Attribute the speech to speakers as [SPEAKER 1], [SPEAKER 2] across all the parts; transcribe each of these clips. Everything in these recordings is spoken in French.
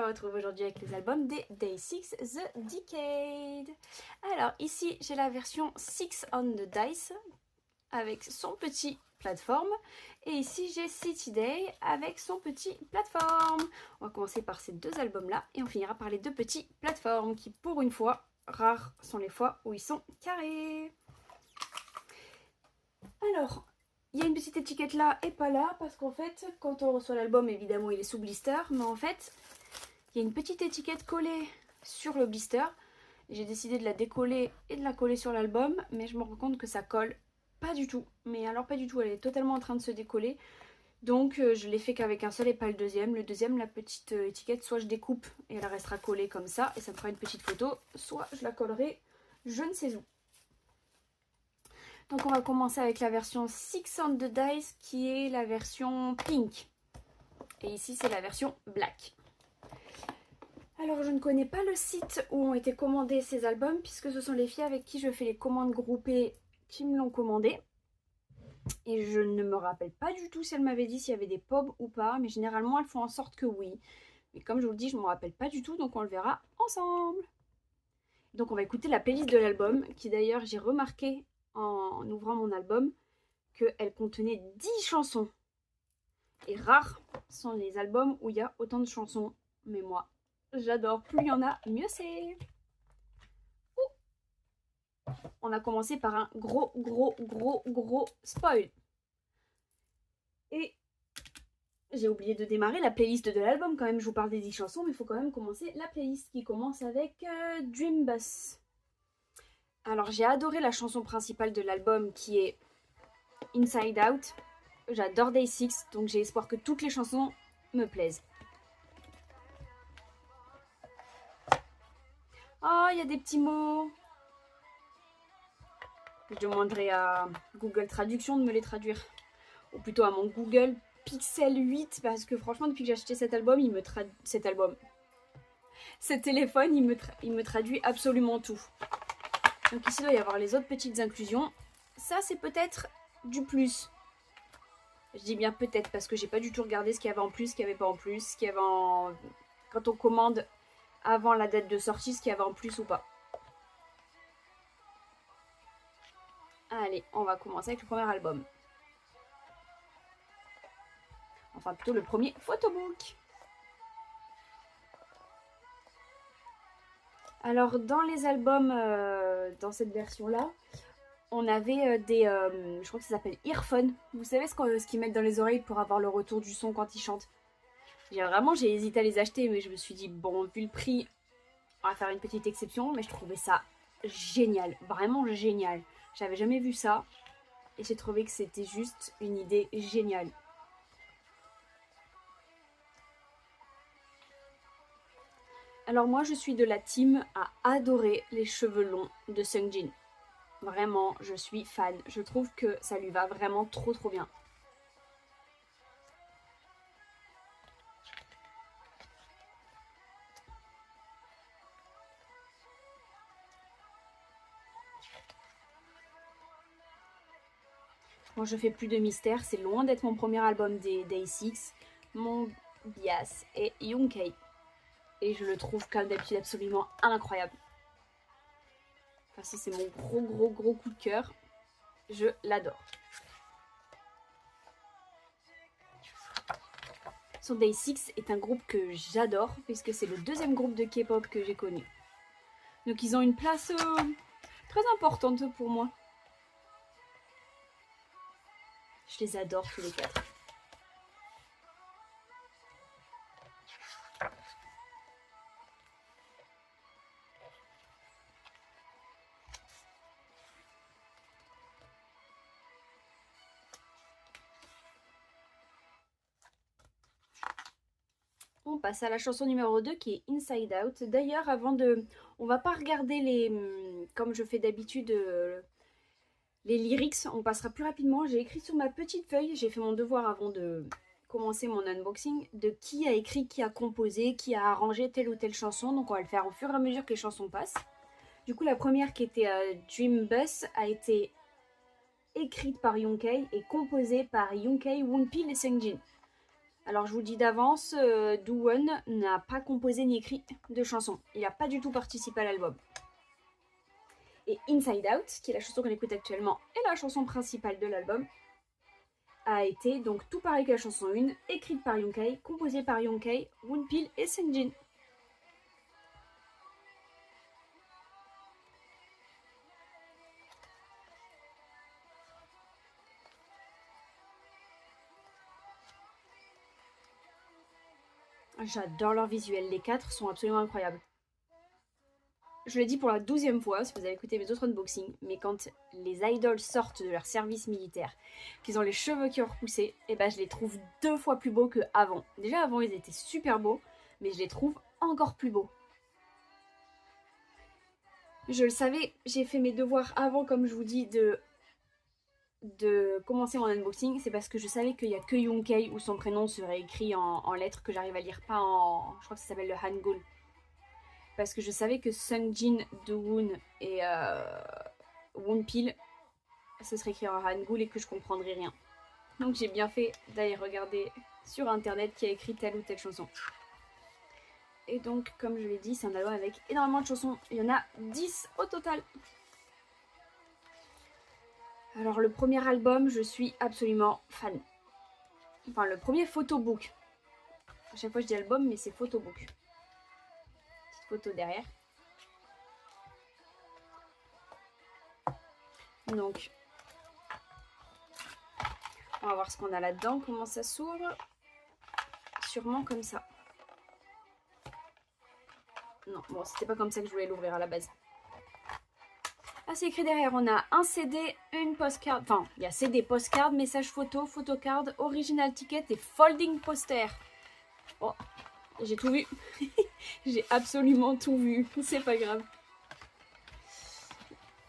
[SPEAKER 1] va retrouver aujourd'hui avec les albums des Day 6 The Decade. Alors ici j'ai la version 6 on the Dice avec son petit plateforme. Et ici j'ai City Day avec son petit plateforme. On va commencer par ces deux albums là et on finira par les deux petits plateformes qui pour une fois, rares sont les fois où ils sont carrés. Alors, il y a une petite étiquette là et pas là parce qu'en fait quand on reçoit l'album évidemment il est sous blister, mais en fait il y a une petite étiquette collée sur le blister. J'ai décidé de la décoller et de la coller sur l'album, mais je me rends compte que ça colle pas du tout. Mais alors pas du tout, elle est totalement en train de se décoller. Donc je l'ai fait qu'avec un seul et pas le deuxième. Le deuxième, la petite étiquette, soit je découpe et elle restera collée comme ça et ça me fera une petite photo, soit je la collerai je ne sais où. Donc on va commencer avec la version 6 on the Dice qui est la version pink. Et ici c'est la version black. Alors je ne connais pas le site où ont été commandés ces albums puisque ce sont les filles avec qui je fais les commandes groupées qui me l'ont commandé. Et je ne me rappelle pas du tout si elles m'avaient dit s'il y avait des pubs ou pas, mais généralement elles font en sorte que oui. Mais comme je vous le dis, je ne me rappelle pas du tout, donc on le verra ensemble. Donc on va écouter la playlist de l'album, qui d'ailleurs j'ai remarqué en ouvrant mon album qu'elle contenait 10 chansons. Et rares sont les albums où il y a autant de chansons, mais moi j'adore, plus il y en a, mieux c'est. On a commencé par un gros spoil. Et j'ai oublié de démarrer la playlist de l'album quand même. Je vous parle des 10 chansons, mais il faut quand même commencer la playlist qui commence avec Dream Bus. Alors j'ai adoré la chanson principale de l'album qui est Inside Out. J'adore Day 6, donc j'ai espoir que toutes les chansons me plaisent. Oh, il y a des petits mots. Je demanderai à Google Traduction de me les traduire. Ou plutôt à mon Google Pixel 8, parce que franchement, depuis que j'ai acheté cet album, cet téléphone, il me traduit absolument tout. Donc ici, il doit y avoir les autres petites inclusions. Ça, c'est peut-être du plus. Je dis bien peut-être, parce que j'ai pas du tout regardé ce qu'il y avait en plus, ce qu'il n'y avait pas en plus, ce qu'il y avait en... Quand on commande avant la date de sortie, ce qu'il y avait en plus ou pas. Allez, on va commencer avec le premier album. Enfin, plutôt le premier photobook. Alors, dans les albums, dans cette version-là, on avait je crois que ça s'appelle earphone. Vous savez ce qu'ils mettent dans les oreilles pour avoir le retour du son quand ils chantent. J'ai hésité à les acheter, mais je me suis dit, bon, vu le prix, on va faire une petite exception. Mais je trouvais ça génial, vraiment génial. J'avais jamais vu ça et j'ai trouvé que c'était juste une idée géniale. Alors moi, je suis de la team à adorer les cheveux longs de Sungjin. Vraiment, je suis fan. Je trouve que ça lui va vraiment trop bien. Moi, je fais plus de mystère. C'est loin d'être mon premier album des Day 6. Mon bias est Younghae. Et je le trouve comme d'habitude absolument incroyable. Enfin, ça, c'est mon gros coup de cœur. Je l'adore. Son Day 6 est un groupe que j'adore puisque c'est le deuxième groupe de K-pop que j'ai connu. Donc ils ont une place très importante pour moi. Je les adore tous les quatre. On passe à la chanson numéro 2 qui est Inside Out. D'ailleurs, on va pas regarder comme je fais d'habitude, les lyrics. On passera plus rapidement. J'ai écrit sur ma petite feuille, j'ai fait mon devoir avant de commencer mon unboxing, de qui a écrit, qui a composé, qui a arrangé telle ou telle chanson. Donc on va le faire au fur et à mesure que les chansons passent. Du coup, la première qui était Dream Bus a été écrite par Younghae et composée par Younghae, Wonpil et Sungjin. Alors je vous le dis d'avance, Do-Won n'a pas composé ni écrit de chansons. Il n'a pas du tout participé à l'album. Et Inside Out, qui est la chanson qu'on écoute actuellement et la chanson principale de l'album, a été donc tout pareil que la chanson 1, écrite par Yoontae, composée par Yoontae, Wonpil et Seungjin. J'adore leur visuel, les 4 sont absolument incroyables. Je le dis pour la 12e fois, si vous avez écouté mes autres unboxings, mais quand les idols sortent de leur service militaire, qu'ils ont les cheveux qui ont repoussé, et ben je les trouve 2 fois plus beaux qu'avant. Déjà avant ils étaient super beaux, mais je les trouve encore plus beaux. Je le savais, j'ai fait mes devoirs avant, comme je vous dis, de commencer mon unboxing. C'est parce que je savais qu'il n'y a que Yoontae où son prénom serait écrit en lettres que j'arrive à lire, pas en... Je crois que ça s'appelle le Hangul. Parce que je savais que Seungjin, Do-Woon et Wonpil, ce serait écrit en Hangul et que je comprendrais rien. Donc j'ai bien fait d'aller regarder sur internet qui a écrit telle ou telle chanson. Et donc, comme je l'ai dit, c'est un album avec énormément de chansons. Il y en a 10 au total. Alors le premier album, je suis absolument fan. Enfin, le premier photobook. À chaque fois je dis album, mais c'est photobook. Petite photo derrière. Donc, on va voir ce qu'on a là-dedans, comment ça s'ouvre. Sûrement comme ça. Non, bon, c'était pas comme ça que je voulais l'ouvrir à la base. Ah, c'est écrit derrière, on a un CD, une postcard, enfin, il y a CD, postcard, message photo, photocard, original ticket et folding poster. Oh, j'ai tout vu. J'ai absolument tout vu, c'est pas grave.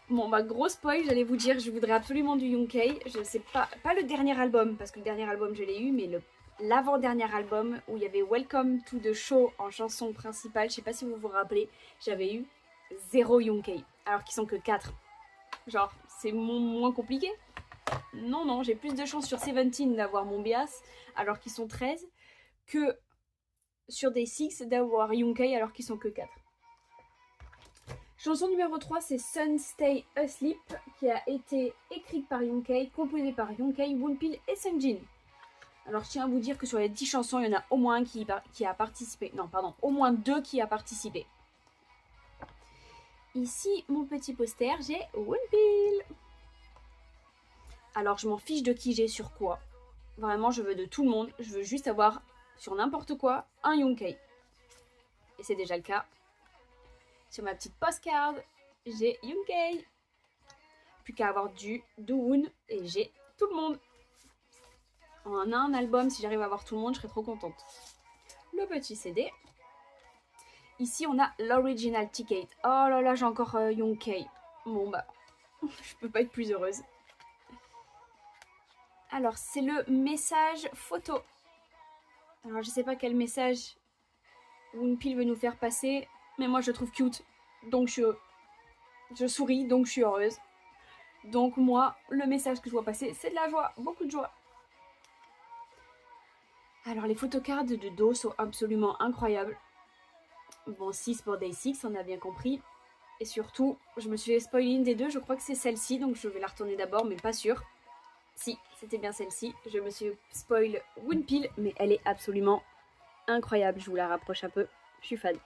[SPEAKER 1] Bon, bah, gros spoil, j'allais vous dire, je voudrais absolument du Yoontae. Je sais pas le dernier album, parce que le dernier album je l'ai eu, mais l'avant-dernier album où il y avait Welcome to the Show en chanson principale, je sais pas si vous vous rappelez, j'avais eu 0 Yoontae, alors qu'ils sont que 4. Genre, c'est moins compliqué. Non, non, j'ai plus de chance sur Seventeen d'avoir mon Bias alors qu'ils sont 13 que sur Day 6 d'avoir Yoontae alors qu'ils sont que 4. Chanson numéro 3, c'est Sun Stay Asleep, qui a été écrite par Yoontae, composée par Yoontae, Wonpil et Seungjin. Alors je tiens à vous dire que sur les 10 chansons, il y en a au moins un qui a participé. Non, pardon, au moins 2 qui a participé. Ici, mon petit poster, j'ai Wonpil. Alors je m'en fiche de qui j'ai sur quoi. Vraiment, je veux de tout le monde. Je veux juste avoir sur n'importe quoi un Yoontae. Et c'est déjà le cas. Sur ma petite postcard, j'ai Yoontae. Plus qu'à avoir du Do-Woon et j'ai tout le monde. En un album, si j'arrive à avoir tout le monde, je serais trop contente. Le petit CD. Ici, on a l'original ticket. Oh là là, j'ai encore Yoontae. Bon bah, je peux pas être plus heureuse. Alors, c'est le message photo. Alors, je sais pas quel message Wonpil veut nous faire passer, mais moi, je le trouve cute. Donc, je souris, donc je suis heureuse. Donc, moi, le message que je vois passer, c'est de la joie. Beaucoup de joie. Alors, les photocards de Do sont absolument incroyables. Bon, 6 pour Day 6, on a bien compris. Et surtout, je me suis spoilé une des deux. Je crois que c'est celle-ci, donc je vais la retourner d'abord, mais pas sûre. Si, c'était bien celle-ci. Je me suis spoil Wonpil, mais elle est absolument incroyable. Je vous la rapproche un peu. Je suis fan.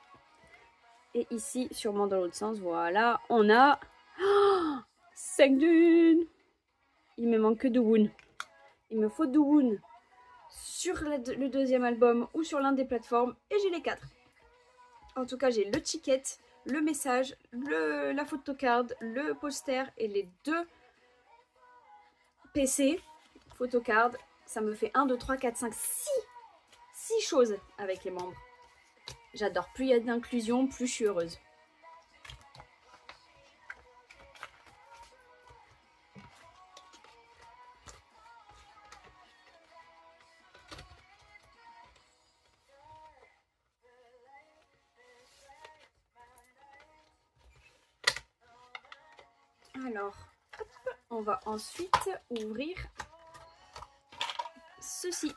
[SPEAKER 1] Et ici, sûrement dans l'autre sens, voilà, on a... Oh, Seungdun. Il me manque que Do-Woon. Il me faut Do-Woon sur le deuxième album ou sur l'un des plateformes. Et j'ai les 4. En tout cas, j'ai le ticket, le message, la photocard, le poster et les 2 PC, photocard. Ça me fait 1, 2, 3, 4, 5, 6 choses avec les membres. J'adore. Plus il y a d'inclusion, plus je suis heureuse. Alors, hop, on va ensuite ouvrir ceci.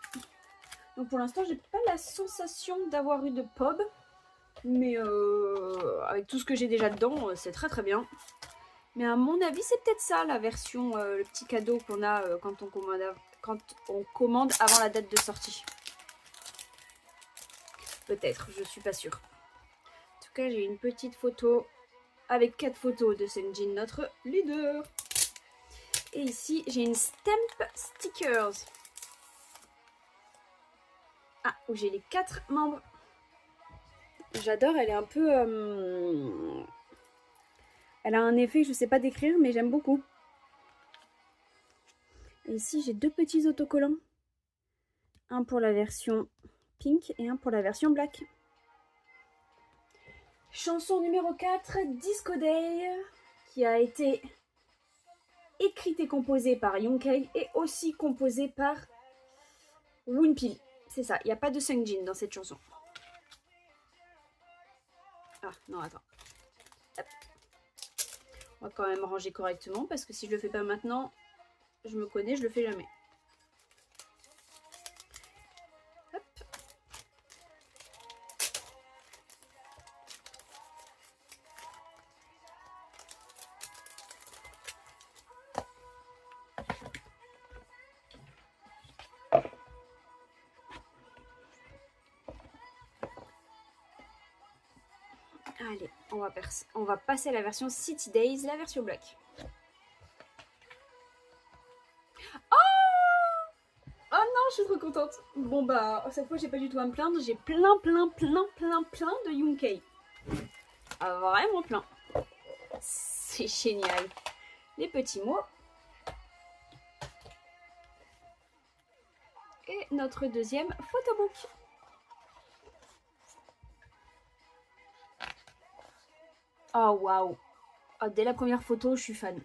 [SPEAKER 1] Donc pour l'instant, j'ai pas la sensation d'avoir eu de pub. Mais avec tout ce que j'ai déjà dedans, c'est très très bien. Mais à mon avis, c'est peut-être ça la version, le petit cadeau qu'on a quand on commande avant la date de sortie. Peut-être, je suis pas sûre. En tout cas, j'ai une petite photo avec 4 photos de Sungjin, notre leader. Et ici, j'ai une stamp stickers. Ah, où j'ai les 4 membres. J'adore, elle est un peu... Elle a un effet que je ne sais pas décrire, mais j'aime beaucoup. Et ici, j'ai 2 petits autocollants. Un pour la version pink et un pour la version black. Chanson numéro 4, Disco Day, qui a été écrite et composée par Younghae et aussi composée par Woonpil. C'est ça, il n'y a pas de Sungjin dans cette chanson. Ah, non, attends. Hop. On va quand même ranger correctement parce que si je le fais pas maintenant, je me connais, je le fais jamais. Hop. Allez, on va passer à la version City Days, la version black. Oh non, je suis trop contente. Bon bah, cette fois j'ai pas du tout à me plaindre. J'ai plein de Younghae. Ah, vraiment plein. C'est génial. Les petits mots. Et notre deuxième photobook. Oh waouh. Oh, dès la première photo, je suis fan.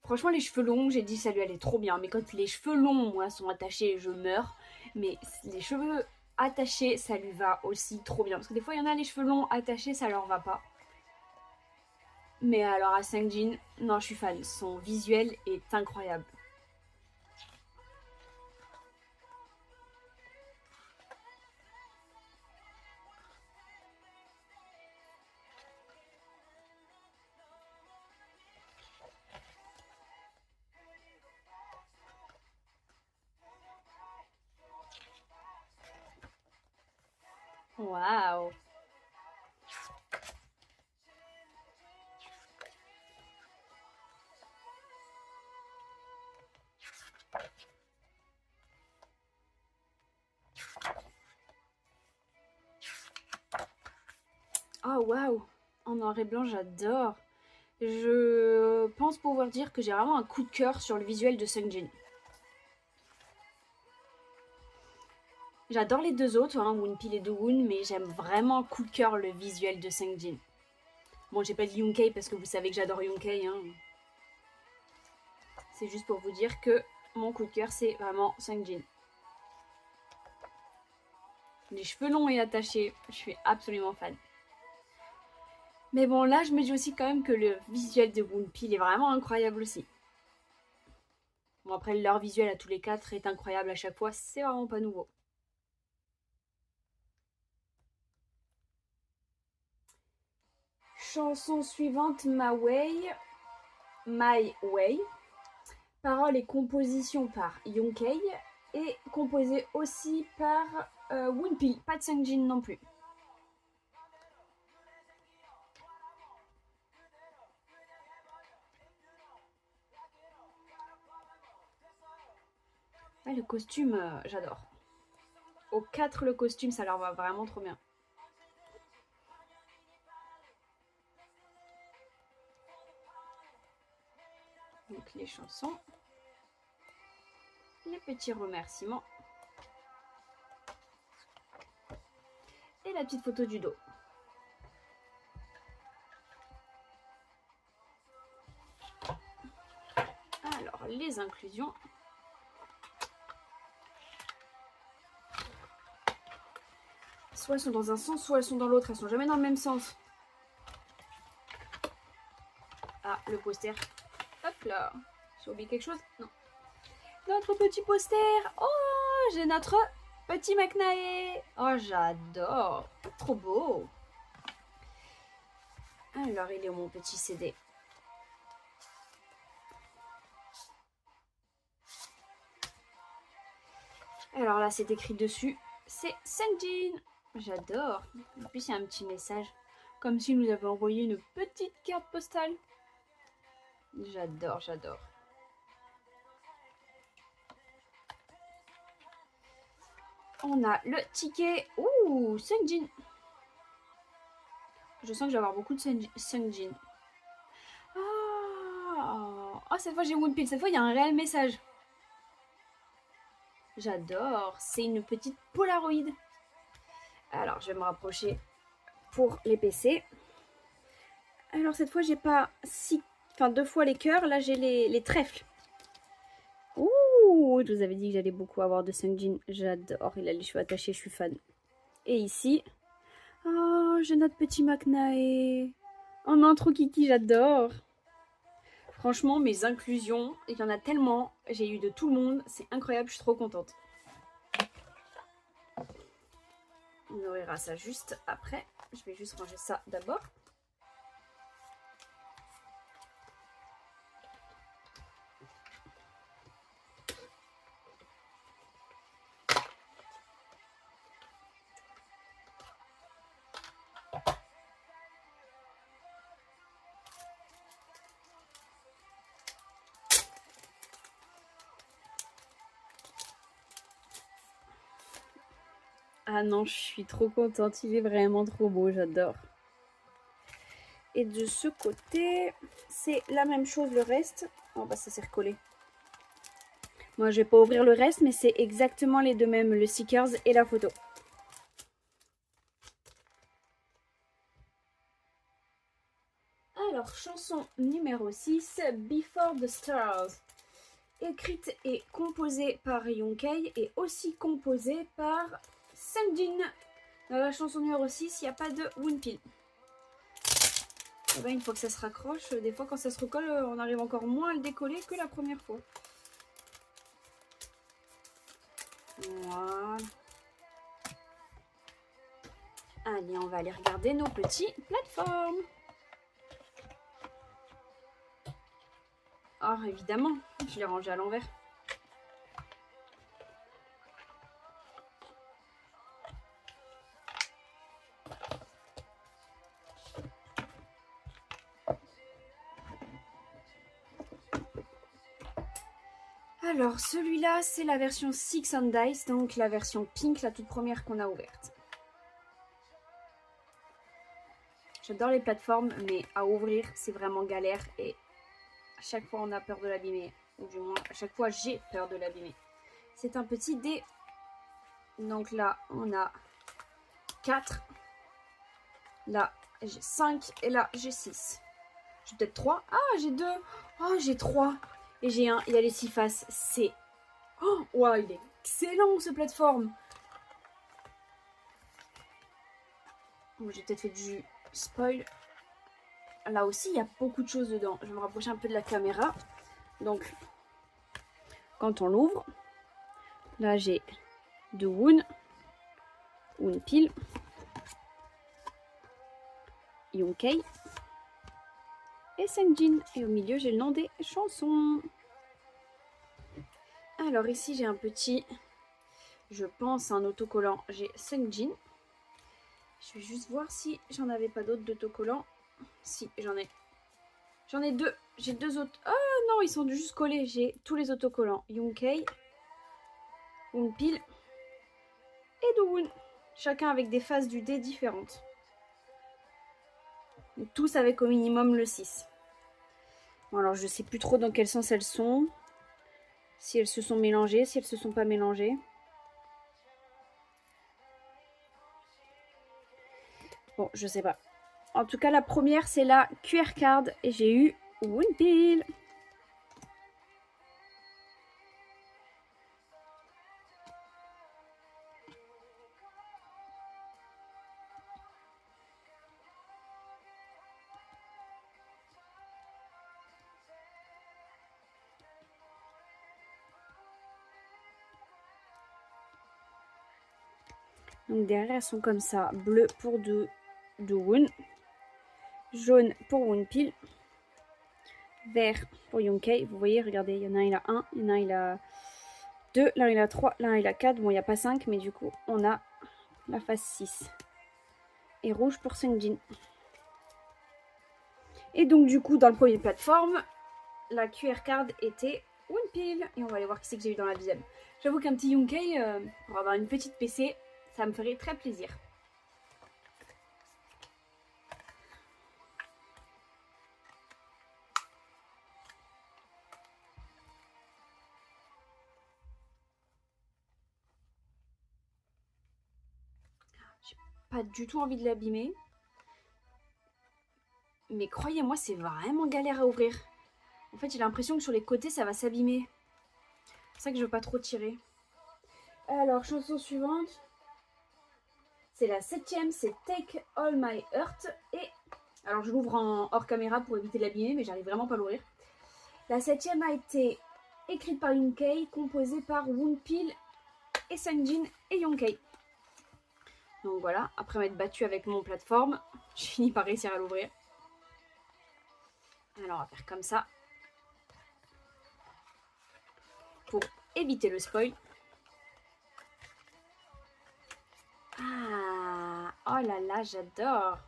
[SPEAKER 1] Franchement, les cheveux longs, j'ai dit ça lui allait trop bien. Mais quand les cheveux longs, moi, sont attachés, je meurs. Mais les cheveux attachés, ça lui va aussi trop bien. Parce que des fois, il y en a les cheveux longs attachés, ça leur va pas. Mais alors à Sungjin, non, je suis fan. Son visuel est incroyable. Waouh. Oh waouh. En noir et blanc, j'adore. Je pense pouvoir dire que j'ai vraiment un coup de cœur sur le visuel de Sungjin. J'adore les deux autres, hein, Woonpil et Dowoon, mais j'aime vraiment coup de cœur le visuel de Sungjin. Bon, j'ai pas dit Younghae parce que vous savez que j'adore Younghae. Hein. C'est juste pour vous dire que mon coup de cœur, c'est vraiment Sungjin. Les cheveux longs et attachés, je suis absolument fan. Mais bon, là, je me dis aussi quand même que le visuel de Woonpil est vraiment incroyable aussi. Bon, après, leur visuel à tous les 4 est incroyable à chaque fois, c'est vraiment pas nouveau. Chanson suivante, My Way. Paroles et composition par Younghae et composée aussi par Woonpil, pas de Sungjin non plus. Ouais, le costume, j'adore. Aux 4, le costume, ça leur va vraiment trop bien. Donc les chansons, les petits remerciements et la petite photo du dos. Alors les inclusions. Soit elles sont dans un sens, soit elles sont dans l'autre. Elles sont jamais dans le même sens. Ah, le poster. Hop là. J'ai oublié quelque chose? Non. Notre petit poster. Oh, j'ai notre petit Macnae. Oh, j'adore. Trop beau. Alors, il est où mon petit CD? Alors là, c'est écrit dessus. C'est Sungjin. J'adore. En plus, il y a un petit message. Comme s'il nous avait envoyé une petite carte postale. J'adore, j'adore. On a le ticket. Ouh, Sungjin. Je sens que je vais avoir beaucoup de Sungjin. Oh, cette fois j'ai Woonpil. Cette fois il y a un réel message. J'adore. C'est une petite Polaroid. Alors je vais me rapprocher pour les PC. Alors cette fois j'ai pas deux fois les cœurs. Là j'ai les trèfles. Ouh, je vous avais dit que j'allais beaucoup avoir de Sungjin. J'adore. Il a les cheveux attachés. Je suis fan. Et ici, oh, j'ai notre petit Macnae. Oh non, trop kiki, j'adore. Franchement, mes inclusions, il y en a tellement. J'ai eu de tout le monde. C'est incroyable, je suis trop contente. On ouvrira ça juste après. Je vais juste ranger ça d'abord. Ah non, je suis trop contente. Il est vraiment trop beau, j'adore. Et de ce côté, c'est la même chose le reste. Oh bah ça s'est recollé. Moi, je vais pas ouvrir le reste, mais c'est exactement les deux mêmes, le stickers et la photo. Alors, chanson numéro 6, Before the Stars. Écrite et composée par Yonkei et aussi composée par Sungjin. Dans la chanson numéro 6, il n'y a pas de Woonpil. Et ben, une fois que ça se raccroche, des fois quand ça se recolle, on arrive encore moins à le décoller que la première fois. Voilà. Allez, on va aller regarder nos petits plateformes. Ah, évidemment, je l'ai rangé à l'envers. Alors, celui-là, c'est la version Six on Dice, donc la version pink, la toute première qu'on a ouverte. J'adore les plateformes, mais à ouvrir, c'est vraiment galère et à chaque fois, on a peur de l'abîmer. Ou du moins, à chaque fois, j'ai peur de l'abîmer. C'est un petit dé. Donc là, on a 4. Là, j'ai 5. Et là, j'ai 6. J'ai peut-être 3. Ah, j'ai 2. Oh, j'ai 3. Et j'ai 1. Il y a les 6 faces. C'est... Oh, wow, il est excellent, ce plateforme. Bon, j'ai peut-être fait du spoil. Là aussi, il y a beaucoup de choses dedans. Je vais me rapprocher un peu de la caméra. Donc, quand on l'ouvre, là, j'ai 2 Woonpil, Yonkei et Sungjin. Et au milieu, j'ai le nom des chansons. Alors ici, j'ai un petit, je pense, un autocollant. J'ai Sungjin. Je vais juste voir si j'en avais pas d'autres d'autocollants. Si, j'en ai. J'en ai 2. J'ai 2 autres. Ah non, ils sont juste collés. J'ai tous les autocollants. Yonkei, Woonpil et Dowoon. Chacun avec des faces du dé différentes. Tous avec au minimum le 6. Bon, alors je sais plus trop dans quel sens elles sont. Si elles se sont mélangées, si elles se sont pas mélangées. Bon, je sais pas. En tout cas, la première, c'est la QR card. Et j'ai eu Woonpil. Donc derrière elles sont comme ça, bleu pour Dowoon, jaune pour Wonpil, vert pour Youngkei. Vous voyez, regardez, il y en a un, il a 1, il y en a un, il a 2, là il a 3, là il a 4. Bon, il n'y a pas 5, mais du coup, on a la phase 6. Et rouge pour Sungjin. Et donc, du coup, dans le premier plateforme, la QR card était Wonpil. Et on va aller voir qui c'est que j'ai eu dans la deuxième. J'avoue qu'un petit Youngkei, pour avoir une petite PC, ça me ferait très plaisir. J'ai pas du tout envie de l'abîmer. Mais croyez-moi, c'est vraiment galère à ouvrir. En fait, j'ai l'impression que sur les côtés, ça va s'abîmer. C'est ça que je veux pas trop tirer. Alors, chanson suivante. C'est la 7ème, c'est Take All My Heart. Et alors, je l'ouvre en hors caméra pour éviter de l'abîmer, mais j'arrive vraiment pas à l'ouvrir. La 7ème a été écrite par Youngkei, composée par Wonpil et Sungjin et Youngkei. Donc voilà, après m'être battue avec mon plateforme, j'ai fini par réussir à l'ouvrir. Alors, on va faire comme ça. Pour éviter le spoil. Ah, oh là là, j'adore.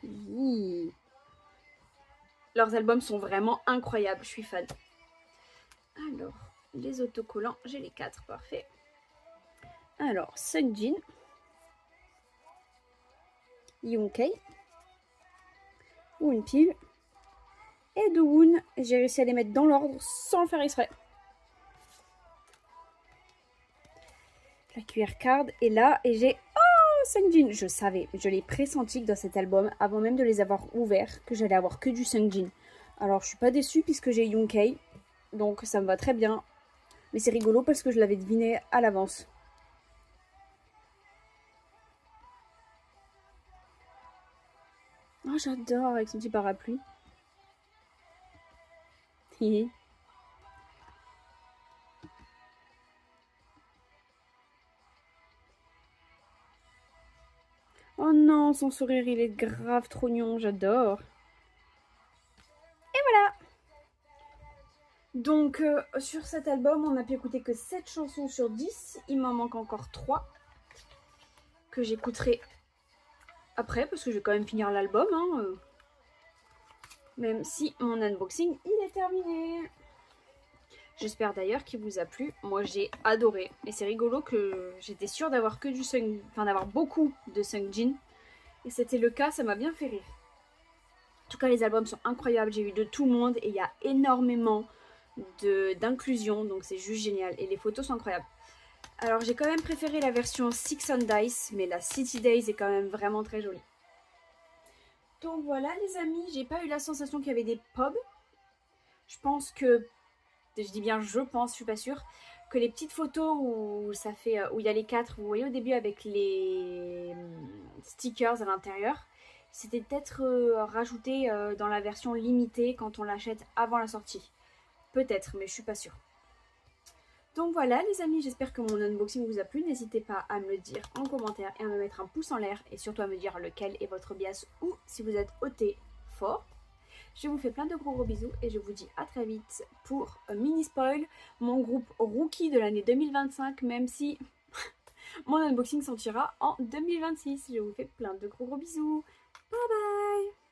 [SPEAKER 1] Oui. Leurs albums sont vraiment incroyables, je suis fan. Alors, les autocollants, j'ai les 4, parfait. Alors, Sungjin, Youngkei, Wonpil et Dowoon. J'ai réussi à les mettre dans l'ordre sans le faire exprès. La QR card est là et j'ai... Oh, Sungjin. Je savais, je l'ai pressenti que dans cet album, avant même de les avoir ouverts, que j'allais avoir que du Sungjin. Alors, je suis pas déçue puisque j'ai Youngkei, donc ça me va très bien. Mais c'est rigolo parce que je l'avais deviné à l'avance. Oh, j'adore avec son petit parapluie. Oh non, son sourire, il est grave trop mignon, j'adore. Et voilà. Donc, sur cet album, on n'a pu écouter que 7 chansons sur 10. Il m'en manque encore 3 que j'écouterai après, parce que je vais quand même finir l'album. Hein, même si mon unboxing, il est terminé. J'espère d'ailleurs qu'il vous a plu. Moi, j'ai adoré. Et c'est rigolo que j'étais sûre d'avoir que du d'avoir beaucoup de Sungjin. Et c'était le cas, ça m'a bien fait rire. En tout cas, les albums sont incroyables. J'ai eu de tout le monde et il y a énormément d'inclusion. Donc, c'est juste génial. Et les photos sont incroyables. Alors, j'ai quand même préféré la version Six on Dice. Mais la City Days est quand même vraiment très jolie. Donc voilà, les amis. J'ai pas eu la sensation qu'il y avait des pubs. Je pense que... Je dis bien je pense, je suis pas sûre, que les petites photos où il y a les 4, vous voyez au début avec les stickers à l'intérieur, c'était peut-être rajouté dans la version limitée quand on l'achète avant la sortie. Peut-être, mais je suis pas sûre. Donc voilà les amis, j'espère que mon unboxing vous a plu. N'hésitez pas à me le dire en commentaire et à me mettre un pouce en l'air et surtout à me dire lequel est votre bias ou si vous êtes OT fort. Je vous fais plein de gros bisous et je vous dis à très vite pour un mini spoil, mon groupe rookie de l'année 2025, même si mon unboxing sortira en 2026. Je vous fais plein de gros bisous. Bye bye.